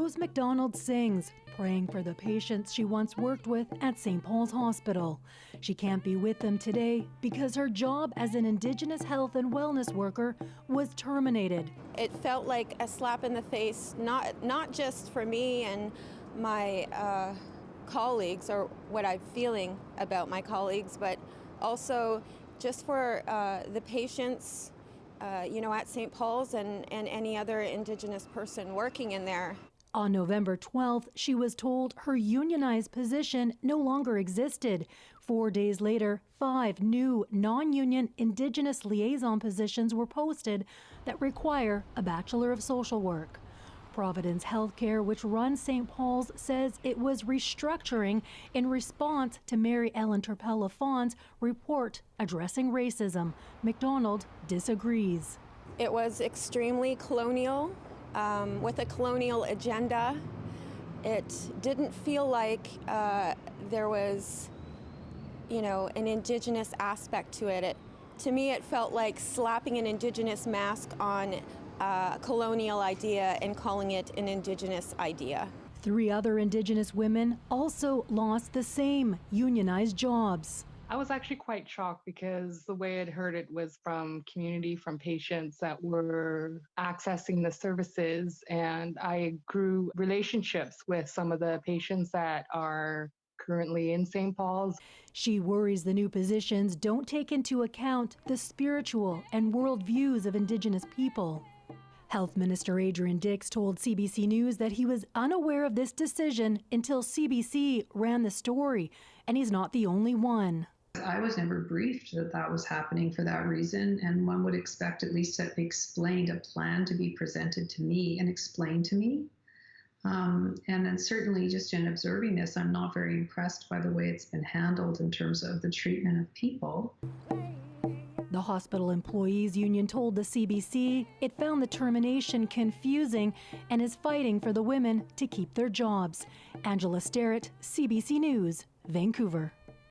Rose McDonald sings, praying for the patients she once worked with at St. Paul's Hospital. She can't be with them today because her job as an Indigenous health and wellness worker was terminated. It felt like a slap in the face, not just for me and my colleagues, or what I'm feeling about my colleagues, but also just for the patients at St. Paul's and any other Indigenous person working in there. On November 12th, she was told her unionized position no longer existed. 4 days later, 5 new non-union Indigenous liaison positions were posted that require a Bachelor of Social Work. Providence Health Care, which runs St. Paul's, says it was restructuring in response to Mary Ellen Turpel-Lafon's report addressing racism. McDonald disagrees. It was extremely colonial, with a colonial agenda. It didn't feel like there was, an Indigenous aspect to it. To me, it felt like slapping an Indigenous mask on a colonial idea and calling it an Indigenous idea. 3 other Indigenous women also lost the same unionized jobs. I was actually quite shocked because the way I'd heard it was from community, from patients that were accessing the services, and I grew relationships with some of the patients that are currently in St. Paul's. She worries the new positions don't take into account the spiritual and world views of Indigenous people. Health Minister Adrian Dix told CBC News that he was unaware of this decision until CBC ran the story, and he's not the only one. I was never briefed that that was happening for that reason, and one would expect at least a plan to be presented to me and explained to me. And then certainly just in observing this, I'm not very impressed by the way it's been handled in terms of the treatment of people. The Hospital Employees Union told the CBC it found the termination confusing and is fighting for the women to keep their jobs. Angela Sterrett, CBC News, Vancouver.